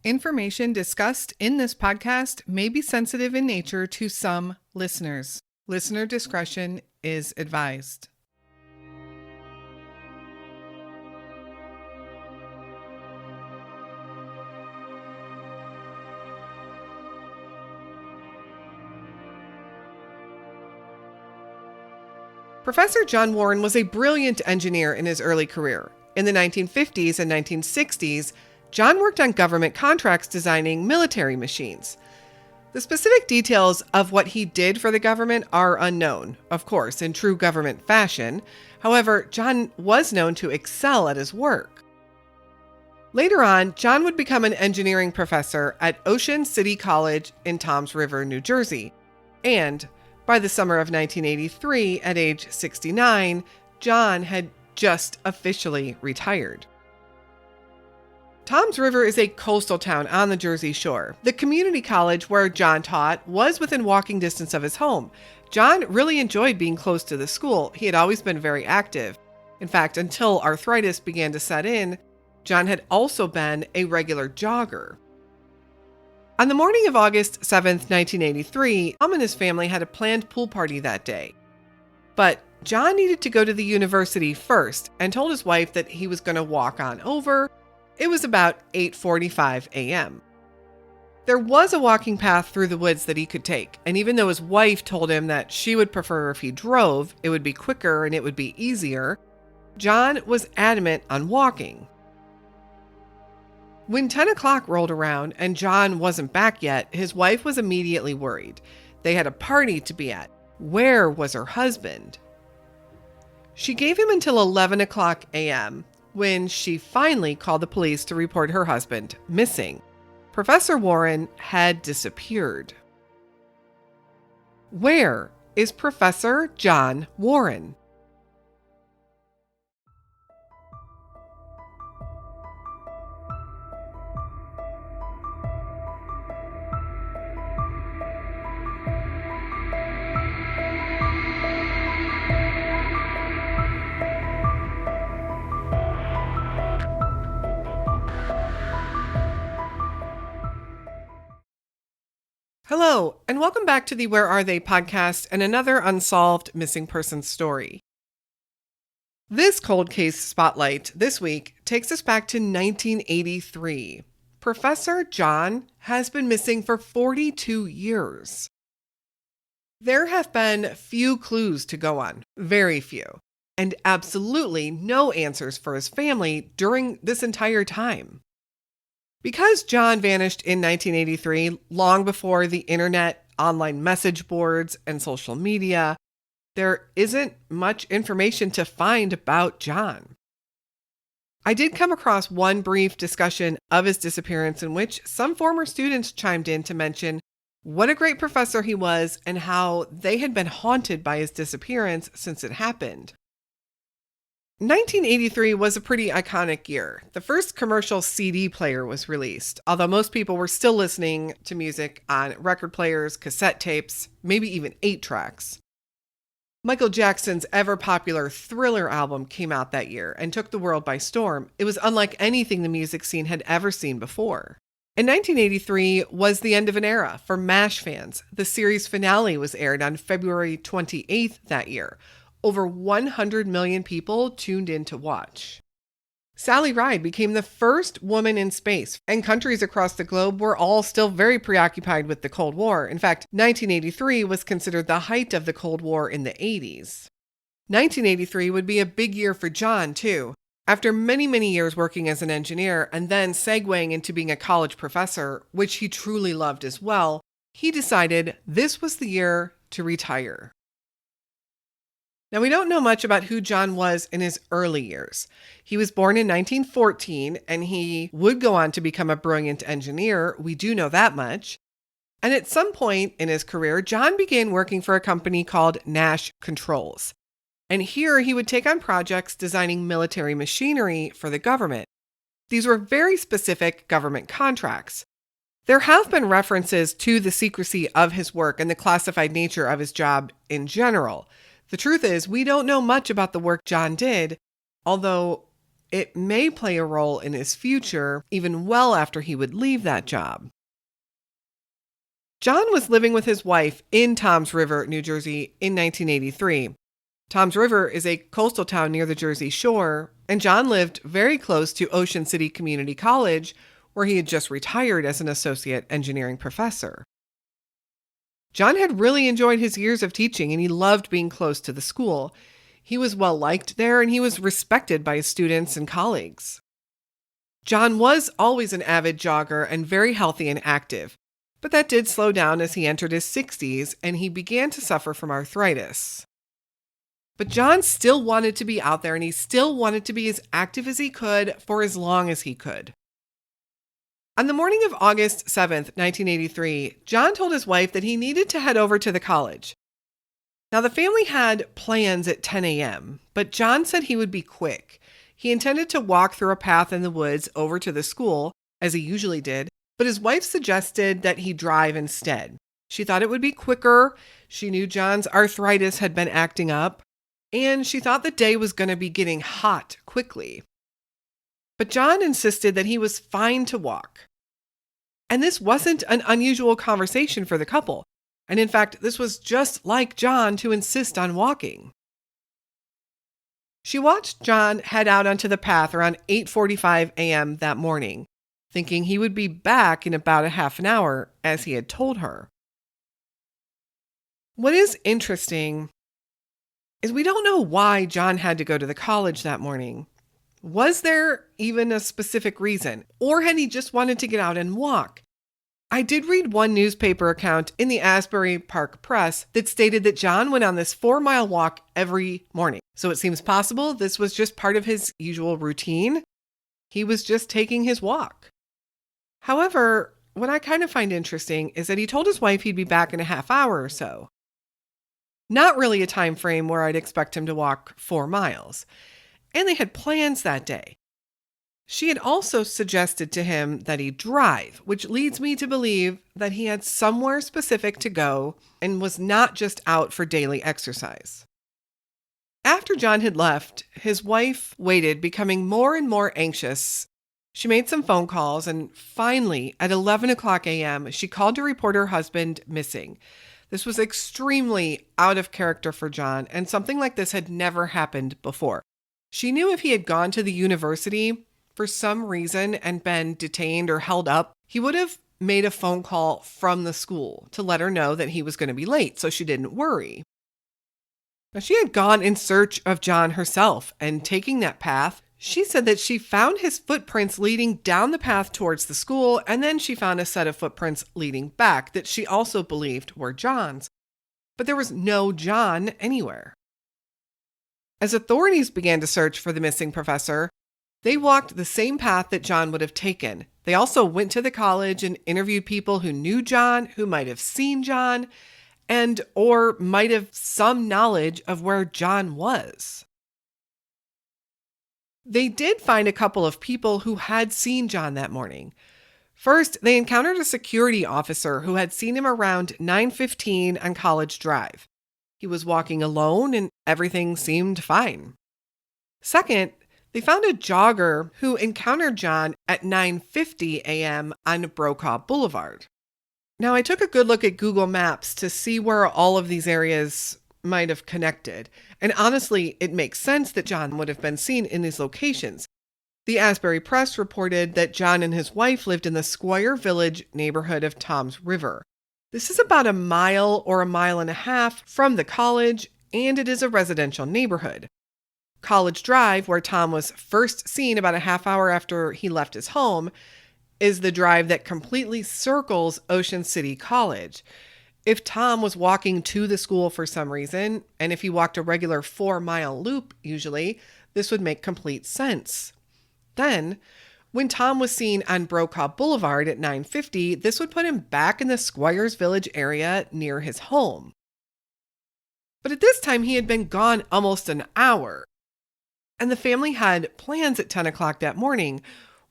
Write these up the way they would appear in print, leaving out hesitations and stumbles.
Information discussed in this podcast may be sensitive in nature to some listeners. Listener discretion is advised. Professor John Warren was a brilliant engineer in his early career. In the 1950s and 1960s, John worked on government contracts designing military machines. The specific details of what he did for the government are unknown, of course, in true government fashion. However, John was known to excel at his work. Later on, John would become an engineering professor at Ocean City College in Toms River, New Jersey. And by the summer of 1983, at age 69, John had just officially retired. Toms River is a coastal town on the Jersey Shore. The community college where John taught was within walking distance of his home. John really enjoyed being close to the school. He had always been very active. In fact, until arthritis began to set in, John had also been a regular jogger. On the morning of August 7th, 1983, Tom and his family had a planned pool party that day. But John needed to go to the university first and told his wife that he was going to walk on over. It was about 8:45 a.m. There was a walking path through the woods that he could take, and even though his wife told him that she would prefer if he drove, it would be quicker and it would be easier, John was adamant on walking. When 10 o'clock rolled around and John wasn't back yet, his wife was immediately worried. They had a party to be at. Where was her husband? She gave him until 11 o'clock a.m., when she finally called the police to report her husband missing. Professor Warren had disappeared. Where is Professor John Warren? Hello, and welcome back to the Where Are They podcast and another unsolved missing person story. This cold case spotlight this week takes us back to 1983. Professor John has been missing for 42 years. There have been few clues to go on, very few, and absolutely no answers for his family during this entire time. Because John vanished in 1983, long before the internet, online message boards, and social media, there isn't much information to find about John. I did come across one brief discussion of his disappearance in which some former students chimed in to mention what a great professor he was and how they had been haunted by his disappearance since it happened. 1983 was a pretty iconic year. The first commercial CD player was released, although most people were still listening to music on record players, cassette tapes, maybe even 8-tracks. Michael Jackson's ever-popular Thriller album came out that year and took the world by storm. It was unlike anything the music scene had ever seen before. And 1983 was the end of an era for MASH fans. The series finale was aired on February 28th that year. Over 100 million people tuned in to watch. Sally Ride became the first woman in space, and countries across the globe were all still very preoccupied with the Cold War. In fact, 1983 was considered the height of the Cold War in the 80s. 1983 would be a big year for John, too. After many years working as an engineer and then segueing into being a college professor, which he truly loved as well, he decided this was the year to retire. Now, we don't know much about who John was in his early years. He was born in 1914, and he would go on to become a brilliant engineer. We do know that much. And at some point in his career, John began working for a company called Nash Controls. And here he would take on projects designing military machinery for the government. These were very specific government contracts. There have been references to the secrecy of his work and the classified nature of his job in general. The truth is, we don't know much about the work John did, although it may play a role in his future, even well after he would leave that job. John was living with his wife in Toms River, New Jersey in 1983. Toms River is a coastal town near the Jersey Shore, and John lived very close to Ocean City Community College, where he had just retired as an associate engineering professor. John had really enjoyed his years of teaching, and he loved being close to the school. He was well liked there, and he was respected by his students and colleagues. John was always an avid jogger and very healthy and active, but that did slow down as he entered his 60s and he began to suffer from arthritis. But John still wanted to be out there, and he still wanted to be as active as he could for as long as he could. On the morning of August 7th, 1983, John told his wife that he needed to head over to the college. Now, the family had plans at 10 a.m., but John said he would be quick. He intended to walk through a path in the woods over to the school, as he usually did, but his wife suggested that he drive instead. She thought it would be quicker. She knew John's arthritis had been acting up, and she thought the day was going to be getting hot quickly. But John insisted that he was fine to walk. And this wasn't an unusual conversation for the couple. And in fact, this was just like John to insist on walking. She watched John head out onto the path around 8:45 a.m. that morning, thinking he would be back in about a half an hour, as he had told her. What is interesting is we don't know why John had to go to the college that morning. Was there even a specific reason, or had he just wanted to get out and walk? I did read one newspaper account in the Asbury Park Press that stated that John went on this 4-mile walk every morning. So it seems possible this was just part of his usual routine. He was just taking his walk. However, what I kind of find interesting is that he told his wife he'd be back in a half hour or so. Not really a time frame where I'd expect him to walk 4 miles. And they had plans that day. She had also suggested to him that he drive, which leads me to believe that he had somewhere specific to go and was not just out for daily exercise. After John had left, his wife waited, becoming more and more anxious. She made some phone calls, and finally, at 11 o'clock a.m., she called to report her husband missing. This was extremely out of character for John, and something like this had never happened before. She knew if he had gone to the university for some reason and been detained or held up, he would have made a phone call from the school to let her know that he was going to be late, so she didn't worry. Now, she had gone in search of John herself, and taking that path, she said that she found his footprints leading down the path towards the school, and then she found a set of footprints leading back that she also believed were John's. But there was no John anywhere. As authorities began to search for the missing professor, they walked the same path that John would have taken. They also went to the college and interviewed people who knew John, who might have seen John, and or might have some knowledge of where John was. They did find a couple of people who had seen John that morning. First, they encountered a security officer who had seen him around 9:15 on College Drive. He was walking alone and everything seemed fine. Second, they found a jogger who encountered John at 9:50 a.m. on Brokaw Boulevard. Now, I took a good look at Google Maps to see where all of these areas might have connected. And honestly, it makes sense that John would have been seen in these locations. The Asbury Press reported that John and his wife lived in the Squire Village neighborhood of Toms River. This is about a mile or a mile and a half from the college, and it is a residential neighborhood. College Drive, where Tom was first seen about a half hour after he left his home, is the drive that completely circles Ocean City College. If Tom was walking to the school for some reason, and if he walked a regular 4-mile loop usually, this would make complete sense. Then, when Tom was seen on Brokaw Boulevard at 9:50, this would put him back in the Squires Village area near his home. But at this time, he had been gone almost an hour. And the family had plans at 10 o'clock that morning.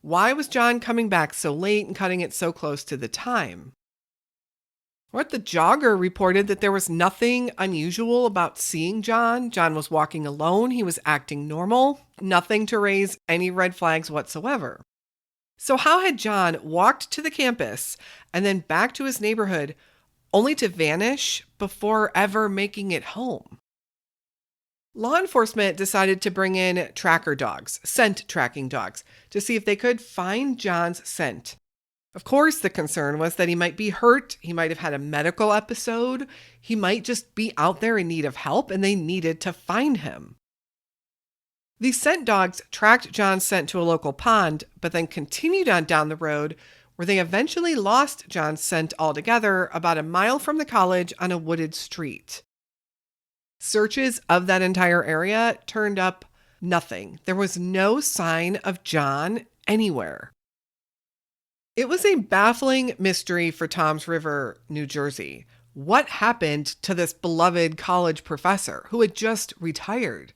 Why was John coming back so late and cutting it so close to the time? What the jogger reported that there was nothing unusual about seeing John. John was walking alone. He was acting normal. Nothing to raise any red flags whatsoever. So how had John walked to the campus and then back to his neighborhood only to vanish before ever making it home? Law enforcement decided to bring in tracker dogs, scent tracking dogs, to see if they could find John's scent. Of course, the concern was that he might be hurt, he might have had a medical episode, he might just be out there in need of help, and they needed to find him. These scent dogs tracked John's scent to a local pond, but then continued on down the road, where they eventually lost John's scent altogether about a mile from the college on a wooded street. Searches of that entire area turned up nothing. There was no sign of John anywhere. It was a baffling mystery for Toms River, New Jersey. What happened to this beloved college professor who had just retired?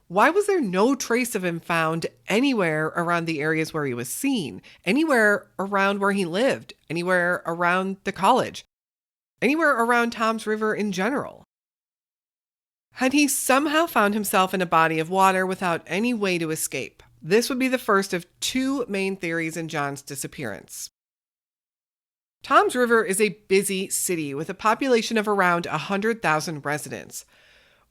Why was there no trace of him found anywhere around the areas where he was seen, anywhere around where he lived, anywhere around the college, anywhere around Toms River in general? Had he somehow found himself in a body of water without any way to escape? This would be the first of two main theories in John's disappearance. Toms River is a busy city with a population of around 100,000 residents.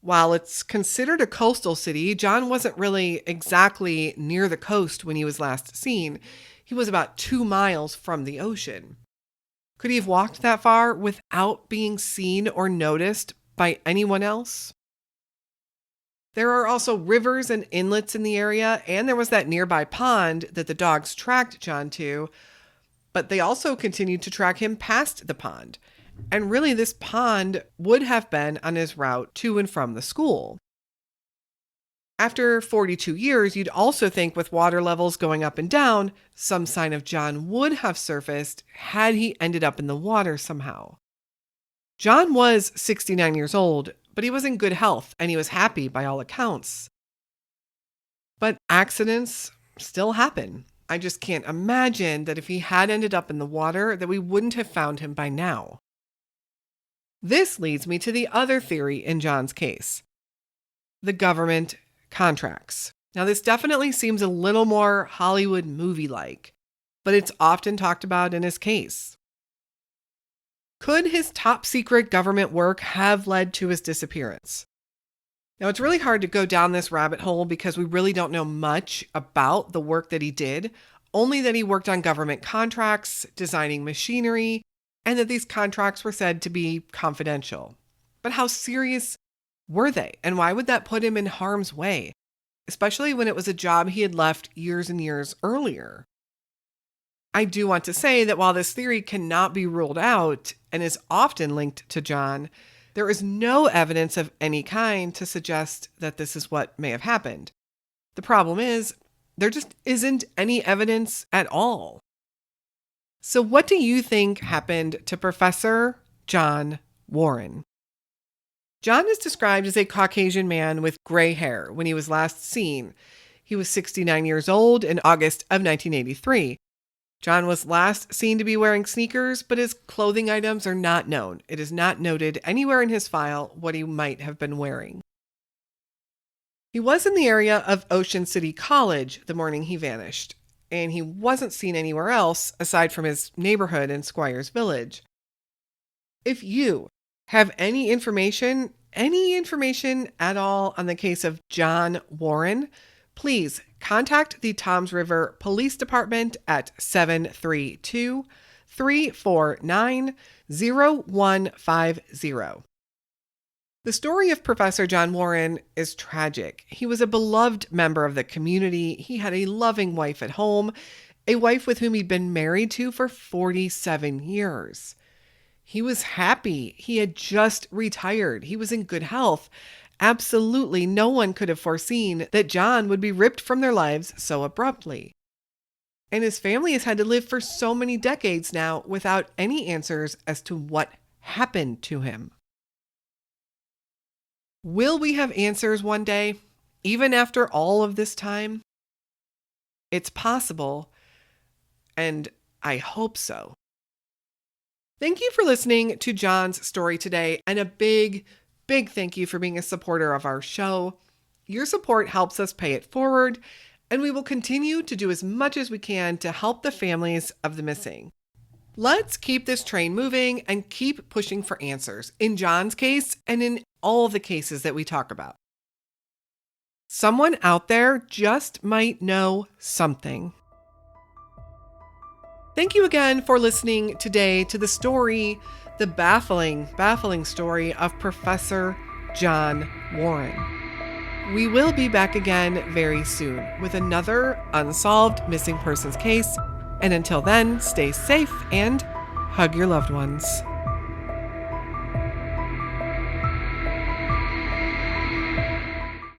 While it's considered a coastal city, John wasn't really exactly near the coast when he was last seen. He was about 2 miles from the ocean. Could he have walked that far without being seen or noticed by anyone else? There are also rivers and inlets in the area, and there was that nearby pond that the dogs tracked John to, but they also continued to track him past the pond. And really, this pond would have been on his route to and from the school. After 42 years, you'd also think with water levels going up and down, some sign of John would have surfaced had he ended up in the water somehow. John was 69 years old, but he was in good health and he was happy by all accounts. But accidents still happen. I just can't imagine that if he had ended up in the water that we wouldn't have found him by now. This leads me to the other theory in John's case. The government contracts. Now, this definitely seems a little more Hollywood movie-like, but it's often talked about in his case. Could his top secret government work have led to his disappearance? Now, it's really hard to go down this rabbit hole because we really don't know much about the work that he did, only that he worked on government contracts, designing machinery, and that these contracts were said to be confidential. But how serious were they? And why would that put him in harm's way, especially when it was a job he had left years and years earlier? I do want to say that while this theory cannot be ruled out and is often linked to John, there is no evidence of any kind to suggest that this is what may have happened. The problem is, there just isn't any evidence at all. So what do you think happened to Professor John Warren? John is described as a Caucasian man with gray hair when he was last seen. He was 69 years old in August of 1983. John was last seen to be wearing sneakers, but his clothing items are not known. It is not noted anywhere in his file what he might have been wearing. He was in the area of Ocean City College the morning he vanished, and he wasn't seen anywhere else aside from his neighborhood in Squires Village. If you have any information at all on the case of John Warren, please contact the Toms River Police Department at 732-349-0150. The story of Professor John Warren is tragic. He was a beloved member of the community. He had a loving wife at home, a wife with whom he'd been married to for 47 years. He was happy. He had just retired. He was in good health. Absolutely no one could have foreseen that John would be ripped from their lives so abruptly. And his family has had to live for so many decades now without any answers as to what happened to him. Will we have answers one day, even after all of this time? It's possible, and I hope so. Thank you for listening to John's story today, and a big thank you for being a supporter of our show. Your support helps us pay it forward, and we will continue to do as much as we can to help the families of the missing. Let's keep this train moving and keep pushing for answers in John's case and in all the cases that we talk about. Someone out there just might know something. Thank you again for listening today to the story, the baffling story of Professor John Warren. We will be back again very soon with another unsolved missing persons case. And until then, stay safe and hug your loved ones.